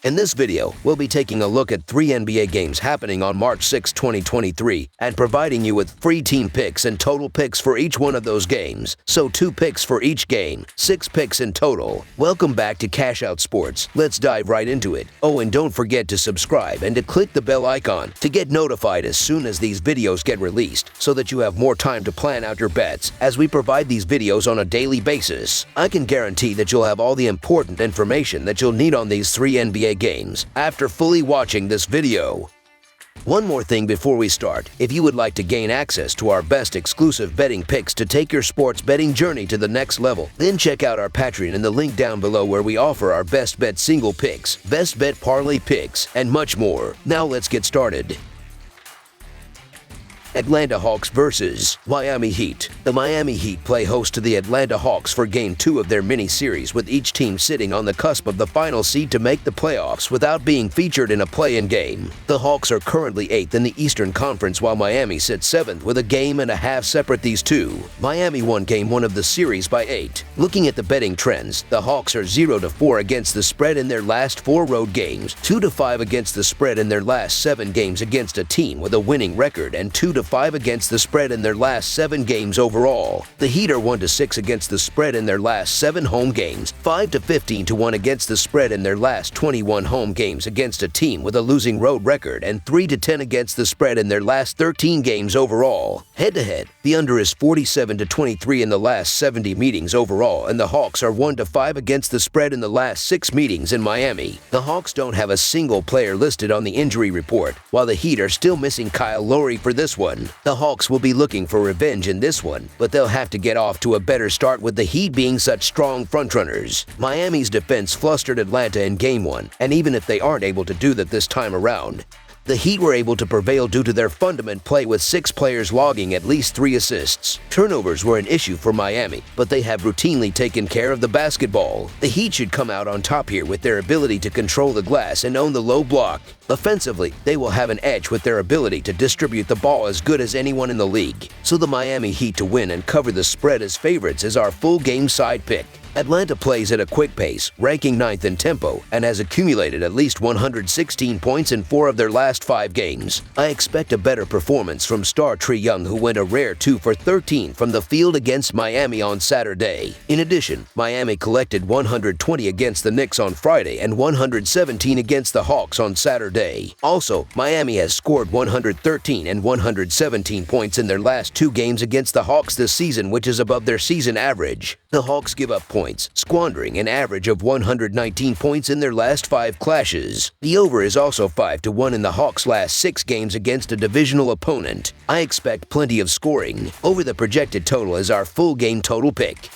In this video, we'll be taking a look at 3 NBA games happening on March 6, 2023, and providing you with free team picks and total picks for each one of those games. So 2 picks for each game, 6 picks in total. Welcome back to Cash Out Sports. Let's dive right into it. Oh, and don't forget to subscribe and to click the bell icon to get notified as soon as these videos get released, so that you have more time to plan out your bets as we provide these videos on a daily basis. I can guarantee that you'll have all the important information that you'll need on these 3 NBA games after fully watching this video. One more thing before we start. If you would like to gain access to our best exclusive betting picks to take your sports betting journey to the next level, then check out our Patreon in the link down below, where we offer our best bet single picks, best bet parlay picks, and much more. Now let's get started. Atlanta Hawks versus Miami Heat. The Miami Heat play host to the Atlanta Hawks for Game 2 of their mini-series, with each team sitting on the cusp of the final seed to make the playoffs without being featured in a play-in game. The Hawks are currently 8th in the Eastern Conference, while Miami sits 7th with a game and a half separate these two. Miami won Game 1 of the series by 8. Looking at the betting trends, the Hawks are 0-4 against the spread in their last 4 road games, 2-5 against the spread in their last 7 games against a team with a winning record, and 2-5 against the spread in their last 7 games overall. The Heat are 1-6 against the spread in their last 7 home games, 5-15-1 against the spread in their last 21 home games against a team with a losing road record, and 3-10 against the spread in their last 13 games overall. Head-to-head, the under is 47-23 in the last 70 meetings overall, and the Hawks are 1-5 against the spread in the last 6 meetings in Miami. The Hawks don't have a single player listed on the injury report, while the Heat are still missing Kyle Lowry for this one. The Hawks will be looking for revenge in this one, but they'll have to get off to a better start, with the Heat being such strong frontrunners. Miami's defense flustered Atlanta in Game 1, and even if they aren't able to do that this time around, the Heat were able to prevail due to their fundament play, with 6 players logging at least 3 assists. Turnovers were an issue for Miami, but they have routinely taken care of the basketball. The Heat should come out on top here with their ability to control the glass and own the low block. Offensively, they will have an edge with their ability to distribute the ball as good as anyone in the league. So the Miami Heat to win and cover the spread as favorites is our full game side pick. Atlanta plays at a quick pace, ranking 9th in tempo, and has accumulated at least 116 points in 4 of their last 5 games. I expect a better performance from star Trae Young, who went a rare 2 for 13 from the field against Miami on Saturday. In addition, Miami collected 120 against the Knicks on Friday and 117 against the Hawks on Saturday. Also, Miami has scored 113 and 117 points in their last 2 games against the Hawks this season, which is above their season average. The Hawks give up points, squandering an average of 119 points in their last 5 clashes. The over is also 5-1 in the Hawks' last 6 games against a divisional opponent. I expect plenty of scoring. Over the projected total is our full game total pick.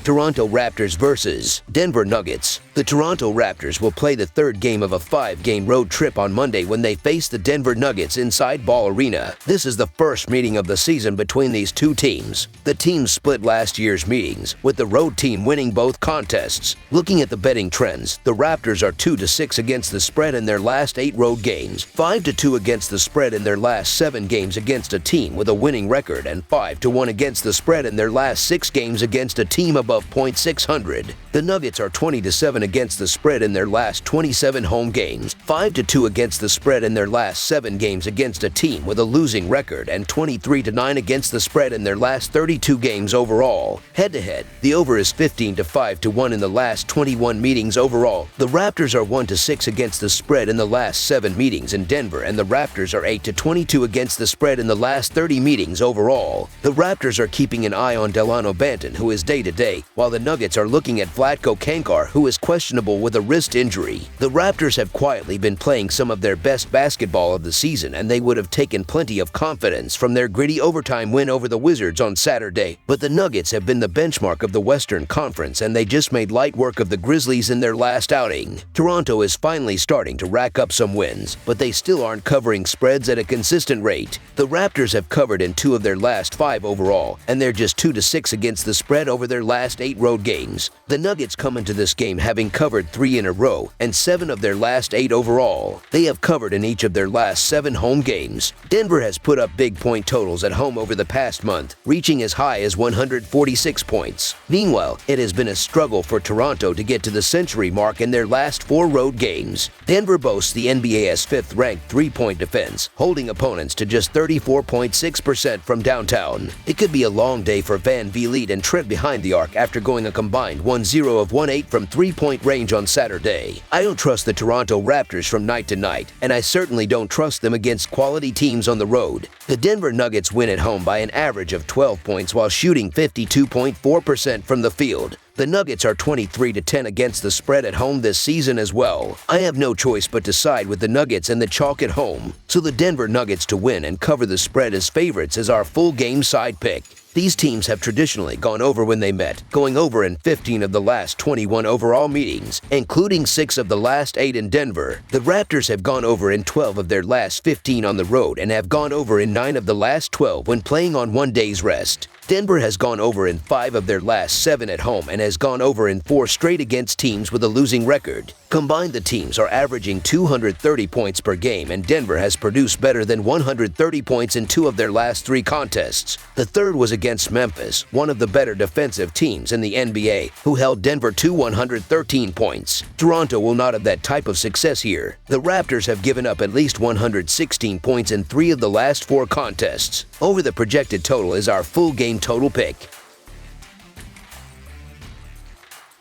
Toronto Raptors versus Denver Nuggets. The Toronto Raptors will play the 3rd game of a 5-game road trip on Monday when they face the Denver Nuggets inside Ball Arena. This is the first meeting of the season between these two teams. The teams split last year's meetings, with the road team winning both contests. Looking at the betting trends, the Raptors are 2-6 against the spread in their last 8 road games, 5-2 against the spread in their last 7 games against a team with a winning record, and 5-1 against the spread in their last 6 games against a team above .600. The Nuggets are 20-7 against the spread in their last 27 home games, 5-2 against the spread in their last 7 games against a team with a losing record, and 23-9 against the spread in their last 32 games overall. Head-to-head, the over is 15-5-1 in the last 21 meetings overall. The Raptors are 1-6 against the spread in the last 7 meetings in Denver, and the Raptors are 8-22 against the spread in the last 30 meetings overall. The Raptors are keeping an eye on Delano Banton, who is day-to-day, while the Nuggets are looking at Vlatko Cancar, who is questionable with a wrist injury. The Raptors have quietly been playing some of their best basketball of the season, and they would have taken plenty of confidence from their gritty overtime win over the Wizards on Saturday. But the Nuggets have been the benchmark of the Western Conference, and they just made light work of the Grizzlies in their last outing. Toronto is finally starting to rack up some wins, but they still aren't covering spreads at a consistent rate. The Raptors have covered in 2 of their last 5 overall, and they're just 2-6 against the spread over their last last 8 road games. The Nuggets come into this game having covered 3 in a row and 7 of their last 8 overall. They have covered in each of their last 7 home games. Denver has put up big point totals at home over the past month, reaching as high as 146 points. Meanwhile, it has been a struggle for Toronto to get to the century mark in their last 4 road games. Denver boasts the NBA's 5th-ranked three-point defense, holding opponents to just 34.6% from downtown. It could be a long day for Van Vliet and Trent behind the arc after going a combined 1-0 of 1-8 from three-point range on Saturday. I don't trust the Toronto Raptors from night to night, and I certainly don't trust them against quality teams on the road. The Denver Nuggets win at home by an average of 12 points while shooting 52.4% from the field. The Nuggets are 23-10 against the spread at home this season as well. I have no choice but to side with the Nuggets and the chalk at home, so the Denver Nuggets to win and cover the spread as favorites is our full game side pick. These teams have traditionally gone over when they met, going over in 15 of the last 21 overall meetings, including 6 of the last 8 in Denver. The Raptors have gone over in 12 of their last 15 on the road and have gone over in 9 of the last 12 when playing on one day's rest. Denver has gone over in 5 of their last 7 at home and has gone over in 4 straight against teams with a losing record. Combined, the teams are averaging 230 points per game, and Denver has produced better than 130 points in 2 of their last 3 contests. The third was against Memphis, one of the better defensive teams in the NBA, who held Denver to 113 points. Toronto will not have that type of success here. The Raptors have given up at least 116 points in 3 of the last 4 contests. Over the projected total is our full game total pick.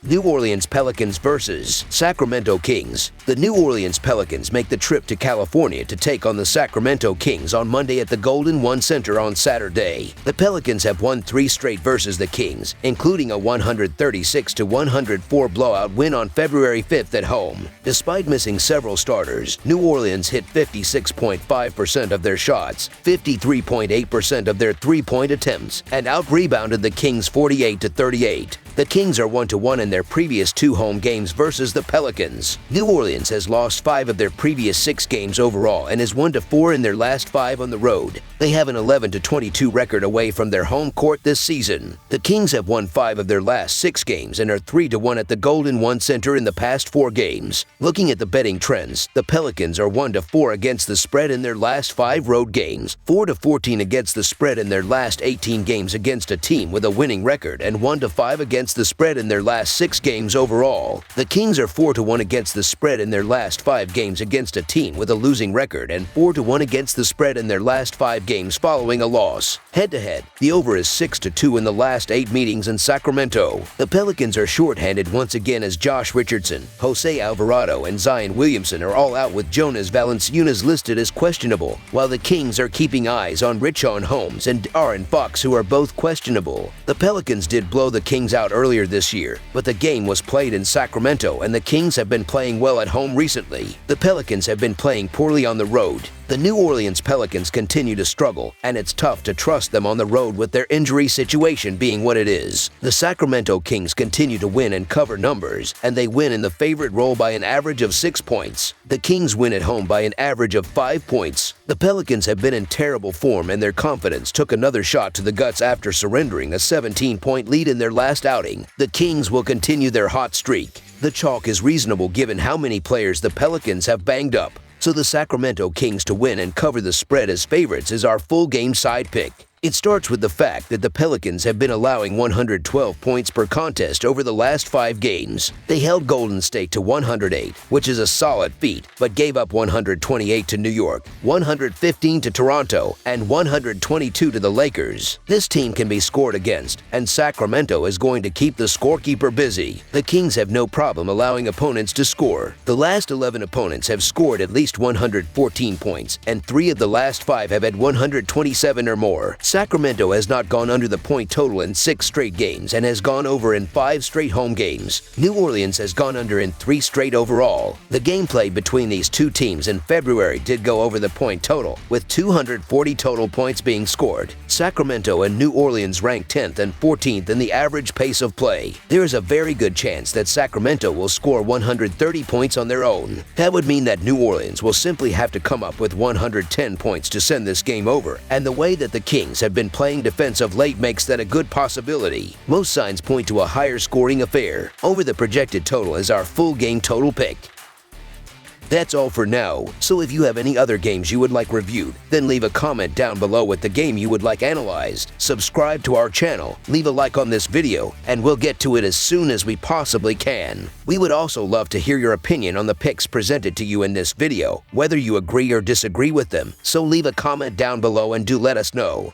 New Orleans Pelicans vs. Sacramento Kings. The New Orleans Pelicans make the trip to California to take on the Sacramento Kings on Monday at the Golden One Center on Saturday. The Pelicans have won 3 straight versus the Kings, including a 136-104 blowout win on February 5th at home. Despite missing several starters, New Orleans hit 56.5% of their shots, 53.8% of their three-point attempts, and out-rebounded the Kings 48-38. The Kings are 1-1 in their previous 2 home games versus the Pelicans. New Orleans has lost 5 of their previous 6 games overall and is 1-4 in their last 5 on the road. They have an 11-22 record away from their home court this season. The Kings have won 5 of their last 6 games and are 3-1 at the Golden One Center in the past 4 games. Looking at the betting trends, the Pelicans are 1-4 against the spread in their last 5 road games, 4-14 against the spread in their last 18 games against a team with a winning record, and 1-5 against the spread in their last 6 games overall. The Kings are 4-1 against the spread in their last 5 games against a team with a losing record and 4-1 against the spread in their last 5 games following a loss. Head-to-head, the over is 6-2 in the last 8 meetings in Sacramento. The Pelicans are shorthanded once again as Josh Richardson, Jose Alvarado, and Zion Williamson are all out with Jonas Valanciunas listed as questionable, while the Kings are keeping eyes on Richaun Holmes and De'Aaron Fox, who are both questionable. The Pelicans did blow the Kings out earlier this year, but the game was played in Sacramento and the Kings have been playing well at home recently. The Pelicans have been playing poorly on the road. The New Orleans Pelicans continue to struggle, and it's tough to trust them on the road with their injury situation being what it is. The Sacramento Kings continue to win and cover numbers, and they win in the favorite role by an average of 6 points. The Kings win at home by an average of 5 points. The Pelicans have been in terrible form, and their confidence took another shot to the guts after surrendering a 17-point lead in their last outing. The Kings will continue their hot streak. The chalk is reasonable given how many players the Pelicans have banged up, so the Sacramento Kings to win and cover the spread as favorites is our full game side pick. It starts with the fact that the Pelicans have been allowing 112 points per contest over the last 5 games. They held Golden State to 108, which is a solid feat, but gave up 128 to New York, 115 to Toronto, and 122 to the Lakers. This team can be scored against, and Sacramento is going to keep the scorekeeper busy. The Kings have no problem allowing opponents to score. The last 11 opponents have scored at least 114 points, and 3 of the last 5 have had 127 or more. Sacramento has not gone under the point total in 6 straight games and has gone over in 5 straight home games. New Orleans has gone under in 3 straight overall. The gameplay between these 2 teams in February did go over the point total, with 240 total points being scored. Sacramento and New Orleans rank 10th and 14th in the average pace of play. There is a very good chance that Sacramento will score 130 points on their own. That would mean that New Orleans will simply have to come up with 110 points to send this game over, and the way that the Kings Raptors have been playing defense of late makes that a good possibility. Most signs point to a higher scoring affair. Over the projected total is our full game total pick. That's all for now, so if you have any other games you would like reviewed, then leave a comment down below with the game you would like analyzed. Subscribe to our channel, leave a like on this video, and we'll get to it as soon as we possibly can. We would also love to hear your opinion on the picks presented to you in this video, whether you agree or disagree with them, so leave a comment down below and do let us know.